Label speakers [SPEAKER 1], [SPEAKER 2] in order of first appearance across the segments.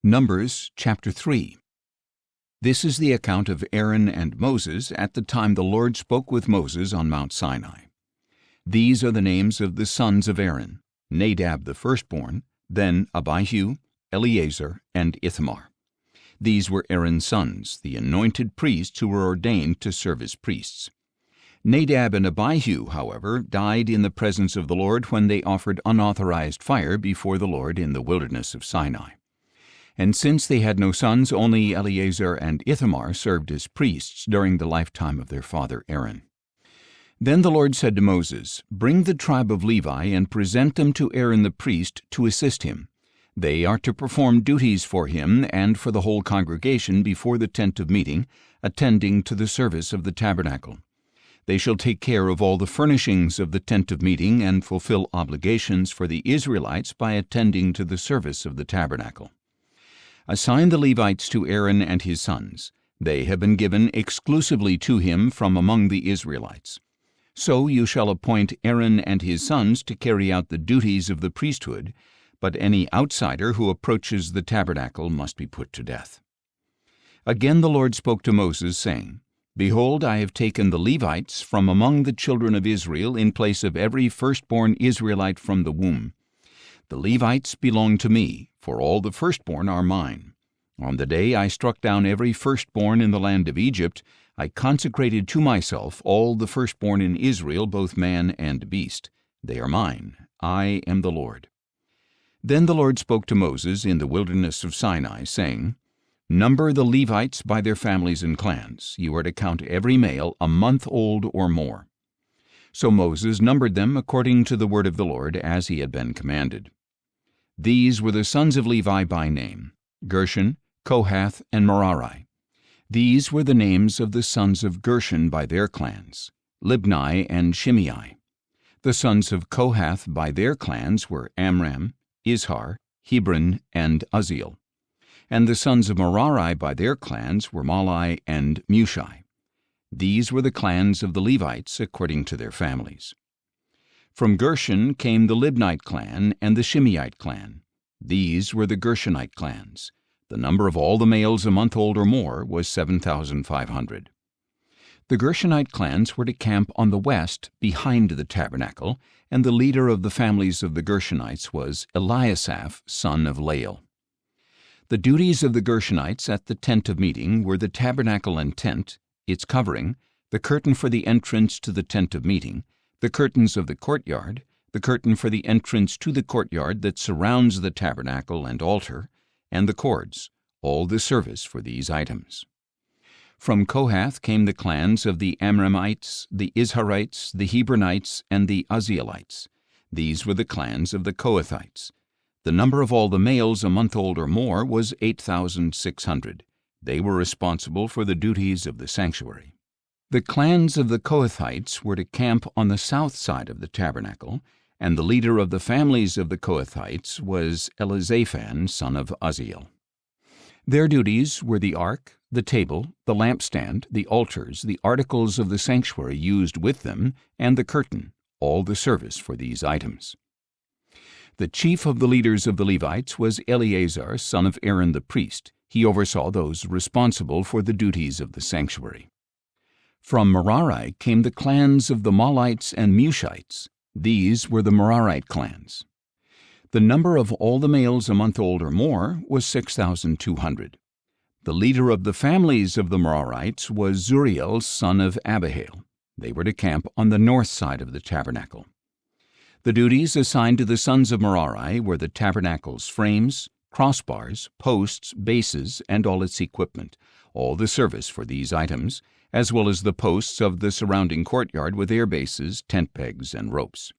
[SPEAKER 1] Numbers chapter 3. This is the account of Aaron and Moses at the time the Lord spoke with Moses on Mount Sinai. These are the names of the sons of Aaron: Nadab the firstborn, then Abihu, Eleazar, and Ithamar. These were Aaron's sons, the anointed priests who were ordained to serve as priests. Nadab and Abihu, however, died in the presence of the Lord when they offered unauthorized fire before the Lord in the wilderness of Sinai. And since they had no sons, only Eleazar and Ithamar served as priests during the lifetime of their father Aaron. Then the Lord said to Moses, "Bring the tribe of Levi and present them to Aaron the priest to assist him. They are to perform duties for him and for the whole congregation before the tent of meeting, attending to the service of the tabernacle. They shall take care of all the furnishings of the tent of meeting and fulfill obligations for the Israelites by attending to the service of the tabernacle. Assign the Levites to Aaron and his sons. They have been given exclusively to him from among the Israelites. So you shall appoint Aaron and his sons to carry out the duties of the priesthood, but any outsider who approaches the tabernacle must be put to death." Again the Lord spoke to Moses, saying, "Behold, I have taken the Levites from among the children of Israel in place of every firstborn Israelite from the womb. The Levites belong to me, for all the firstborn are mine. On the day I struck down every firstborn in the land of Egypt, I consecrated to myself all the firstborn in Israel, both man and beast. They are mine. I am the Lord." Then the Lord spoke to Moses in the wilderness of Sinai, saying, "Number the Levites by their families and clans. You are to count every male a month old or more." So Moses numbered them according to the word of the Lord, as he had been commanded. These were the sons of Levi by name: Gershon, Kohath, and Merari. These were the names of the sons of Gershon by their clans: Libni and Shimei. The sons of Kohath by their clans were Amram, Izhar, Hebron, and Uzziel. And the sons of Merari by their clans were Mahli and Mushi. These were the clans of the Levites according to their families. From Gershon came the Libnite clan and the Shimeite clan. These were the Gershonite clans. The number of all the males a month old or more was 7,500. The Gershonite clans were to camp on the west behind the tabernacle, and the leader of the families of the Gershonites was Eliasaph, son of Lael. The duties of the Gershonites at the tent of meeting were the tabernacle and tent, its covering, the curtain for the entrance to the tent of meeting, the curtains of the courtyard, the curtain for the entrance to the courtyard that surrounds the tabernacle and altar, and the cords, all the service for these items. From Kohath came the clans of the Amramites, the Izharites, the Hebronites, and the Uzzielites. These were the clans of the Kohathites. The number of all the males a month old or more was 8,600. They were responsible for the duties of the sanctuary. The clans of the Kohathites were to camp on the south side of the tabernacle, and the leader of the families of the Kohathites was Elizaphan, son of Uzziel. Their duties were the ark, the table, the lampstand, the altars, the articles of the sanctuary used with them, and the curtain, all the service for these items. The chief of the leaders of the Levites was Eleazar, son of Aaron the priest. He oversaw those responsible for the duties of the sanctuary. From Merari came the clans of the Mahlites and Mushites. These were the Merarite clans. The number of all the males a month old or more was 6,200. The leader of the families of the Merarites was Zuriel, son of Abihail. They were to camp on the north side of the tabernacle. The duties assigned to the sons of Merari were the tabernacle's frames, crossbars, posts, bases, and all its equipment, all the service for these items, as well as the posts of the surrounding courtyard with their bases, tent pegs, and ropes.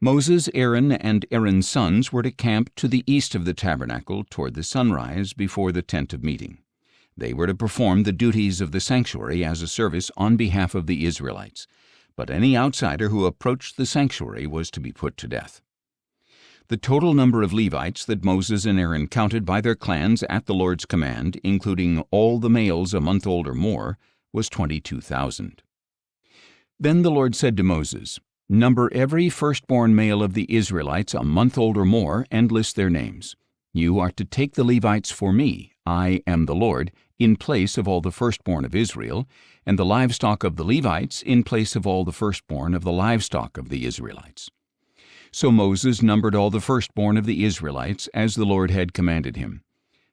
[SPEAKER 1] Moses, Aaron, and Aaron's sons were to camp to the east of the tabernacle toward the sunrise before the tent of meeting. They were to perform the duties of the sanctuary as a service on behalf of the Israelites, but any outsider who approached the sanctuary was to be put to death. The total number of Levites that Moses and Aaron counted by their clans at the Lord's command, including all the males a month old or more, was 22,000. Then the Lord said to Moses, "Number every firstborn male of the Israelites a month old or more, and list their names. You are to take the Levites for me, I am the Lord, in place of all the firstborn of Israel, and the livestock of the Levites in place of all the firstborn of the livestock of the Israelites. So Moses numbered all the firstborn of the Israelites as the Lord had commanded him.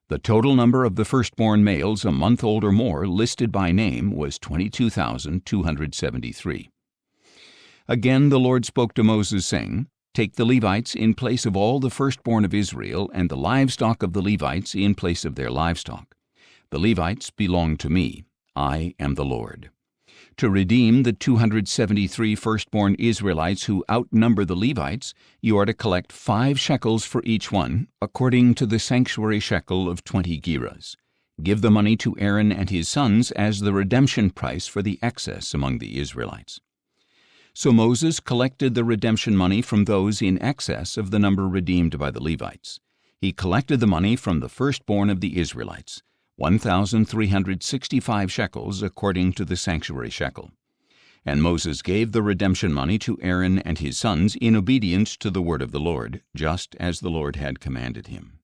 [SPEAKER 1] The total number of the firstborn males a month old or more listed by name was 22,273. Again the Lord spoke to Moses, saying, Take the Levites in place of all the firstborn of Israel, and the livestock of the Levites in place of their livestock. The Levites belong to me. I am the Lord. To redeem the 273 firstborn Israelites who outnumber the Levites, you are to collect 5 shekels for each one, according to the sanctuary shekel of 20 gerahs. Give the money to Aaron and his sons as the redemption price for the excess among the Israelites. So Moses collected the redemption money from those in excess of the number redeemed by the Levites. He collected the money from the firstborn of the Israelites, 1,365 shekels according to the sanctuary shekel. And Moses gave the redemption money to Aaron and his sons in obedience to the word of the Lord, just as the Lord had commanded him.